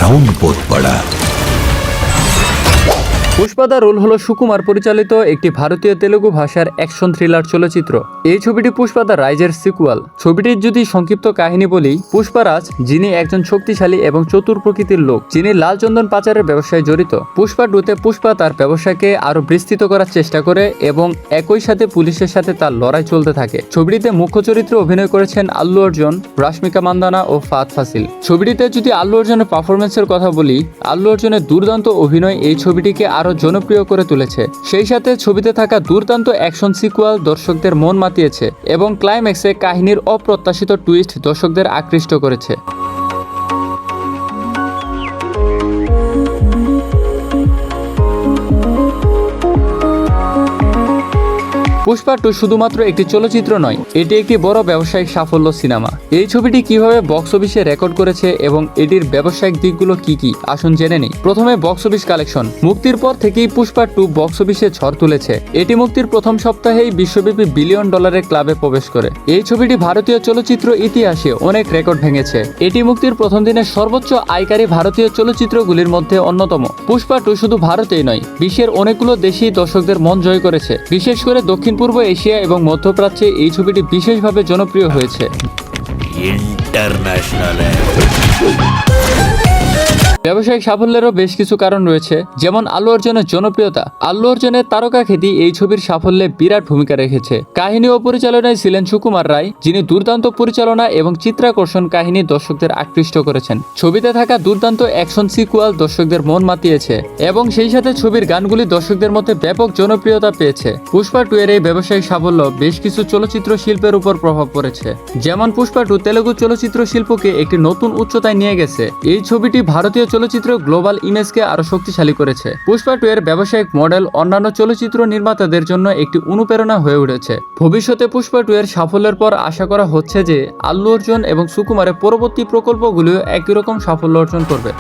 Sound बहुत बड़ा। Pushpa the role হলো সুকুমার পরিচালিত একটি ভারতীয় তেলুগু ভাষার অ্যাকশন থ্রিলার চলচ্চিত্র। এই ছবিটি পুষ্পা দ্য রাইজের সিকুয়াল। ছবিটির যদি সংক্ষিপ্ত কাহিনী বলি, পুষ্পারাজ যিনি একজন শক্তিশালী এবং চতুর প্রকৃতির লোক, যিনি লাল চন্দন পাচারের ব্যবসায় জড়িত। পুষ্পা 2-তে পুষ্পা তার ব্যবসাকে আরো বিস্তৃত করার চেষ্টা করে এবং একই সাথে পুলিশের সাথে তার লড়াই চলতে থাকে। ছবিটিতে মুখ্য চরিত্রে অভিনয় করেছেন আল্লু অর্জুন, রাশমিকা মান্দানা ও ফাহাদ ফাসিল। ছবিটিতে যদি আল্লু অর্জুনের পারফরমেন্সের কথা বলি, আল্লু অর্জুনের দুর্দান্ত অভিনয় এই ছবিটিকে আরো জনপ্রিয় করে তুলেছে। সেই সাথে ছবিতে থাকা দুর্দান্ত অ্যাকশন সিকুয়াল দর্শকদের মন মাতিয়েছে এবং ক্লাইম্যাক্সে কাহিনীর অপ্রত্যাশিত টুইস্ট দর্শকদের আকৃষ্ট করেছে। পুষ্পা 2 শুধুমাত্র একটি চলচ্চিত্র নয়, এটি একটি বড় ব্যবসায়িক সাফল্য সিনেমা। এই ছবিটি কিভাবে বক্স অফিসে রেকর্ড করেছে এবং এটির ব্যবসায়িক দিকগুলো কি আসুন জেনে নিই। প্রথমে বক্স অফিস কালেকশন। মুক্তির পর থেকেই পুষ্পা 2 বক্স অফিসে ঝড় তুলেছে। এটি মুক্তির প্রথম সপ্তাহেই বিশ্বব্যাপী বিলিয়ন ডলারের ক্লাবে প্রবেশ করে। এই ছবিটি ভারতীয় চলচ্চিত্র ইতিহাসে অনেক রেকর্ড ভেঙেছে। এটি মুক্তির প্রথম দিনের সর্বোচ্চ আয়কারী ভারতীয় চলচ্চিত্রগুলির মধ্যে অন্যতম। পুষ্পা 2 শুধু ভারতেই নয়, বিশ্বের অনেকগুলো দেশেই দর্শকদের মন জয় করেছে। বিশেষ করে দক্ষিণ পূর্ব এশিয়া এবং মধ্যপ্রাচ্যে এই ছবিটি বিশেষভাবে জনপ্রিয় হয়েছে। इंटरनेशनल है। ব্যবসায়িক সাফল্যেরও বেশ কিছু কারণ রয়েছে, যেমন আল্লু অর্জুনের জনপ্রিয়তা। আল্লু অর্জুনের তারকা খ্যাতি এই ছবির সাফল্যে বিরাট ভূমিকা রেখেছে। কাহিনী ও পরিচালনায় ছিলেন সুকুমার রায়, যিনি দুর্দান্ত পরিচালনা এবং চিত্রাকর্ষণ কাহিনী দর্শকদের আকৃষ্ট করেছেন। ছবিতে থাকা দুর্দান্ত অ্যাকশন সিকুয়াল দর্শকদের মন মাতিয়েছে এবং সেই সাথে ছবির গানগুলি দর্শকদের মধ্যে ব্যাপক জনপ্রিয়তা পেয়েছে। পুষ্পা 2 এর এই ব্যবসায়িক সাফল্য বেশ কিছু চলচ্চিত্র শিল্পের উপর প্রভাব পড়েছে। যেমন পুষ্পা 2 তেলুগু চলচ্চিত্র শিল্পকে একটি নতুন উচ্চতায় নিয়ে গেছে। এই ছবিটি ভারতীয় চলচ্চিত্র গ্লোবাল ইমেজকে আরো শক্তিশালী করেছে। পুষ্পা 2 এর ব্যবসায়িক মডেল অন্যান্য চলচ্চিত্র নির্মাতাদের জন্য একটি অনুপ্রেরণা হয়ে উঠেছে। ভবিষ্যতে পুষ্পা 2 এর সাফল্যের পর আশা করা হচ্ছে যে আল্লু অর্জুন এবং সুকুমারের পরবর্তী প্রকল্পগুলিও একই রকম সাফল্য অর্জন করবে।